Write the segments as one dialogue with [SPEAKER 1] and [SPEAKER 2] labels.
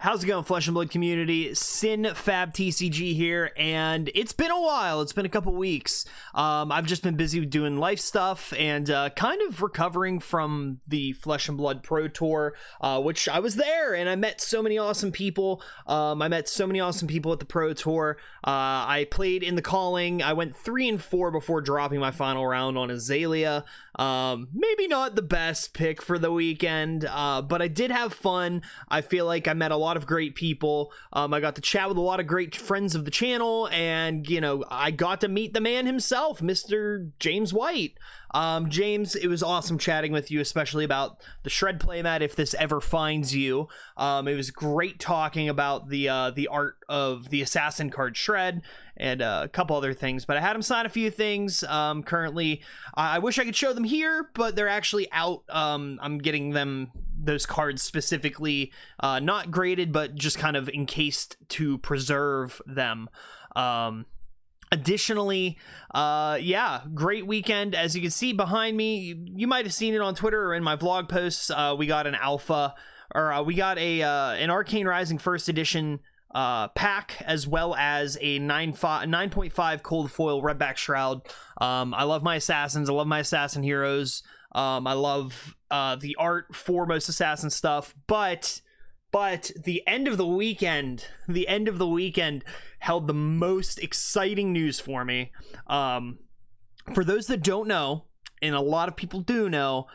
[SPEAKER 1] How's it going, Flesh and Blood community? FABTCG here, and it's been a while. It's been a couple weeks. I've just been busy doing life stuff and kind of recovering from the Flesh and Blood Pro Tour, which I was there, and I met so many awesome people. I met so many awesome people at the Pro Tour. I played in the Calling. I went 3-4 before dropping my final round on Azalea. Maybe not the best pick for the weekend, but I did have fun. I feel like I met a lot of great people. I got to chat with a lot of great friends of the channel, and you know, I got to meet the man himself, Mr. James White. James, it was awesome chatting with you, especially about the Shred playmat, if this ever finds you. It was great talking about the art of the Assassin card Shred and a couple other things, but I had him sign a few things. Currently, I wish I could show them here, but they're actually out. I'm getting them, those cards specifically, not graded, but just kind of encased to preserve them. Additionally, yeah, great weekend. As you can see behind me, you might have seen it on Twitter or in my vlog posts. We got an alpha, or we got an Arcane Rising First Edition pack, as well as a 9.5 cold foil Redback Shroud. I love my assassins. I love my assassin heroes. I love the art for most assassin stuff, but the end of the weekend held the most exciting news for me. For those that don't know, and a lot of people do know,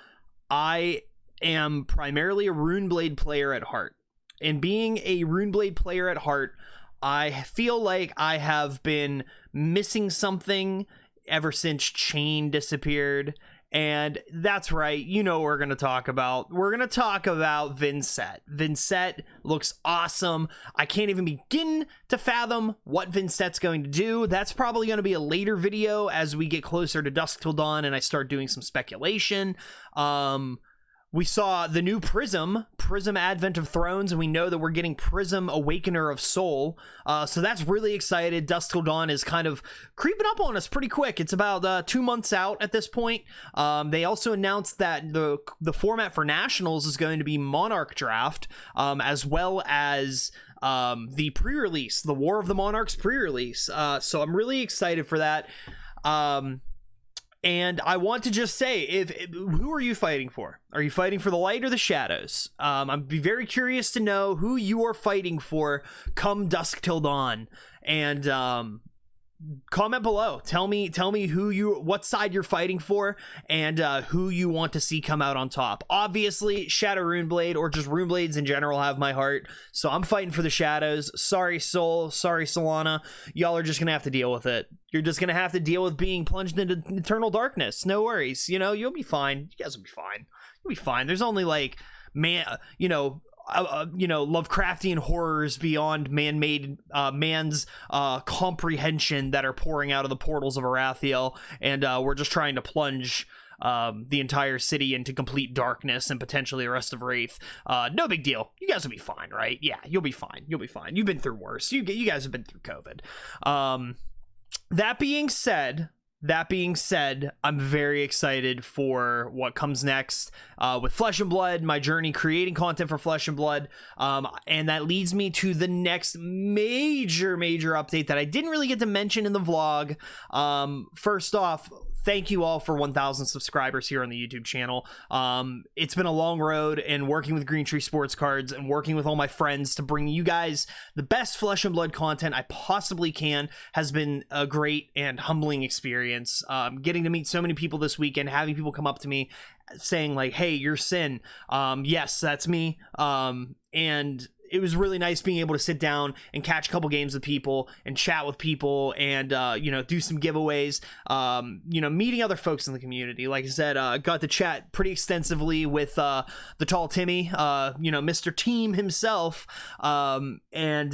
[SPEAKER 1] I am primarily a Runeblade player at heart. And being a Runeblade player at heart, I feel like I have been missing something ever since Chain disappeared. And that's right, you know what we're going to talk about. We're going to talk about Vynnset. Vynnset looks awesome. I can't even begin to fathom what Vynnset's going to do. That's probably going to be a later video as we get closer to Dusk Till Dawn and I start doing some speculation. We saw the new Prism Advent of Thrones, and we know that we're getting Prism Awakener of Soul. So that's really excited. Dusk Till Dawn is kind of creeping up on us pretty quick. It's about 2 months out at this point. They also announced that the format for Nationals is going to be Monarch Draft, as well as the pre-release, the War of the Monarchs pre-release. So I'm really excited for that. And I want to just say, who are you fighting for? Are you fighting for the light or the shadows? I'd be very curious to know who you are fighting for come Dusk Till Dawn. And comment below. Tell me what side you're fighting for, and who you want to see come out on top. Obviously, Shadow Runeblade, or just Runeblades in general, have my heart. So I'm fighting for the shadows. Sorry, Soul. Sorry, Solana. Y'all are just gonna have to deal with it. You're just gonna have to deal with being plunged into eternal darkness. No worries. You know, you'll be fine. You guys will be fine. You'll be fine. There's only like, Lovecraftian horrors beyond man-made man's comprehension that are pouring out of the portals of Arathiel, and we're just trying to plunge the entire city into complete darkness and potentially the rest of Wraith. No big deal. You guys will be fine, right? Yeah, you'll be fine. You'll be fine. You've been through worse. You guys have been through COVID. That being said, I'm very excited for what comes next with Flesh and Blood, my journey creating content for Flesh and Blood. And that leads me to the next major update that I didn't really get to mention in the vlog. First off, thank you all for 1,000 subscribers here on the YouTube channel. It's been a long road, and working with Green Tree Sports Cards and working with all my friends to bring you guys the best Flesh and Blood content I possibly can has been a great and humbling experience. Getting to meet so many people this weekend, having people come up to me saying like, hey, you're Sin. Yes, that's me. And it was really nice being able to sit down and catch a couple games with people and chat with people and, do some giveaways, meeting other folks in the community. Like I said, got to chat pretty extensively with the Tall Timmy, Mr. Team himself. And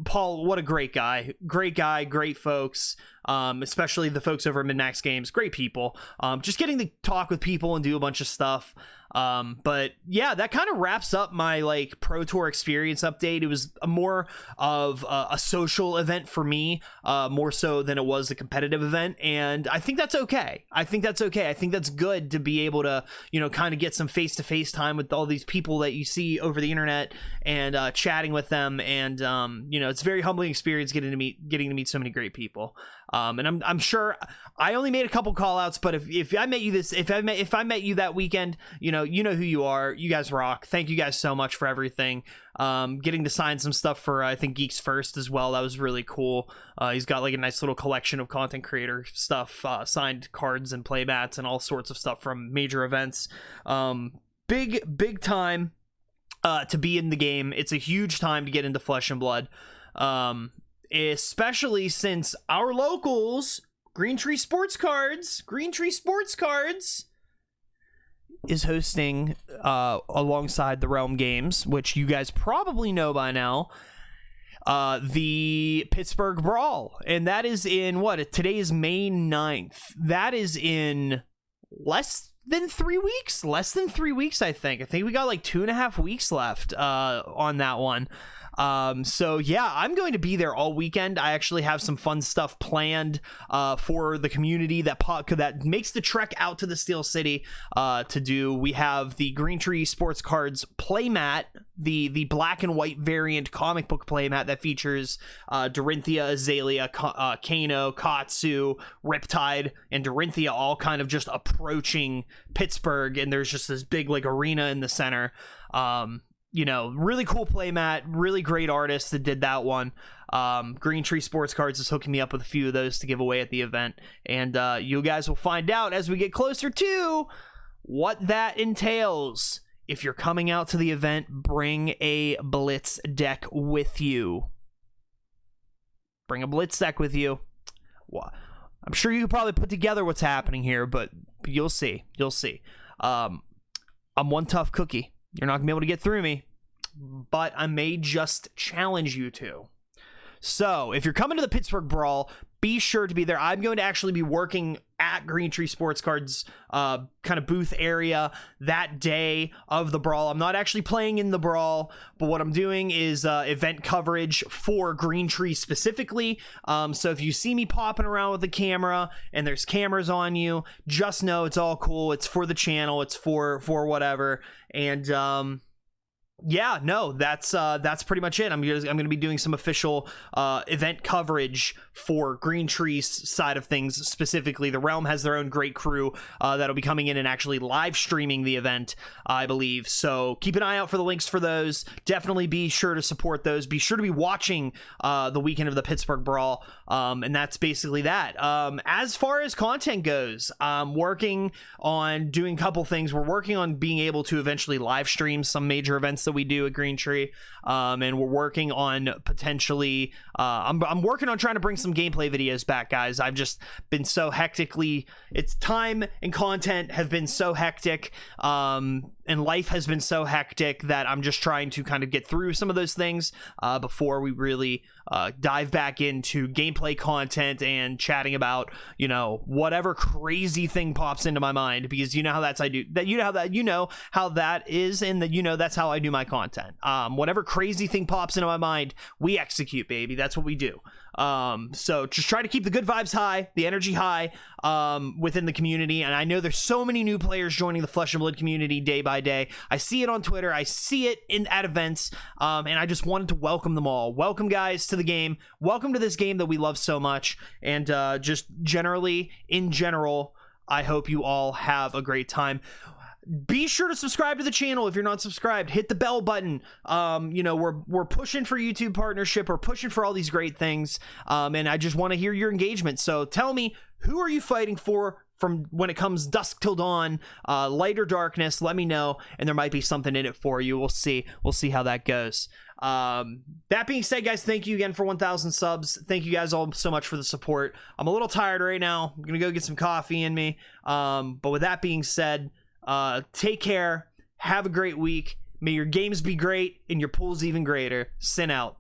[SPEAKER 1] Paul, what a great guy, great folks. Especially the folks over at Midnax Games, great people. Just getting to talk with people and do a bunch of stuff. But yeah, that kind of wraps up my like Pro Tour experience update. It was more of a social event for me, more so than it was a competitive event, and I think that's okay. I think that's good to be able to, you know, kind of get some face-to-face time with all these people that you see over the internet and chatting with them, and you know, it's a very humbling experience getting to meet so many great people. And I'm sure I only made a couple call outs, but if I met you if I met you that weekend, you know who you are. You guys rock. Thank you guys so much for everything. Getting to sign some stuff for I think Geeks First as well. That was really cool. He's got like a nice little collection of content creator stuff, signed cards and playmats and all sorts of stuff from major events. Big time to be in the game. It's a huge time to get into Flesh and Blood. Especially since our locals, Green Tree Sports Cards is hosting alongside the Realm Games, which you guys probably know by now, the Pittsburgh Brawl. And that is in today is May 9th. That is in less than 3 weeks, I think we got like 2.5 weeks left on that one. So yeah, I'm going to be there all weekend. I actually have some fun stuff planned for the community that makes the trek out to the Steel City to do. We have the Green Tree Sports Cards playmat, the black and white variant comic book playmat that features Dorinthia, Azalea, Kano, Katsu, Riptide, and Dorinthia all kind of just approaching Pittsburgh, and there's just this big like arena in the center. You know, really cool playmat, really great artist that did that one. Green Tree Sports Cards is hooking me up with a few of those to give away at the event, and you guys will find out as we get closer to what that entails. If you're coming out to the event, bring a Blitz deck with you. Bring a Blitz deck with you. Well, I'm sure you could probably put together what's happening here, but you'll see. I'm one tough cookie. You're not gonna be able to get through me, but I may just challenge you to. So if you're coming to the Pittsburgh Brawl, be sure to be there. I'm going to actually be working at Green Tree Sports Cards kind of booth area that day of the Brawl. I'm not actually playing in the Brawl, but what I'm doing is event coverage for Green Tree specifically. So if you see me popping around with the camera and there's cameras on you, just know it's all cool. It's for the channel. It's for whatever. And yeah, no, that's pretty much it. I'm gonna be doing some official event coverage for Green Tree's side of things. Specifically, the Realm has their own great crew that'll be coming in and actually live streaming the event, I believe. So keep an eye out for the links for those. Definitely be sure to support those. Be sure to be watching the weekend of the Pittsburgh Brawl. And that's basically that. As far as content goes, I'm working on doing a couple things. We're working on being able to eventually live stream some major events that we do at Green Tree, and we're working on potentially I'm working on trying to bring some gameplay videos back, guys. I've just been so it's time and content have been so hectic, and life has been so hectic that I'm just trying to kind of get through some of those things before we really dive back into gameplay content and chatting about, you know, whatever crazy thing pops into my mind, because you know how that's how that is, and that, you know, that's how I do my content. Whatever crazy thing pops into my mind, we execute, baby. That's what we do. So just try to keep the good vibes high, the energy high within the community. And I know there's so many new players joining the Flesh and Blood community day by day. I see it on Twitter, I see it at events, and I just wanted to welcome them all. Welcome, guys, to the game. Welcome to this game that we love so much. And just in general, I hope you all have a great time. Be sure to subscribe to the channel if you're not subscribed. Hit the bell button. You know, we're pushing for YouTube partnership. We're pushing for all these great things. And I just want to hear your engagement. So tell me, who are you fighting for from when it comes dusk till dawn, light or darkness? Let me know, and there might be something in it for you. We'll see how that goes. That being said, guys, thank you again for 1,000 subs. Thank you guys all so much for the support. I'm a little tired right now. I'm gonna go get some coffee in me. But with that being said, take care, have a great week, may your games be great and your pools even greater. Sin out.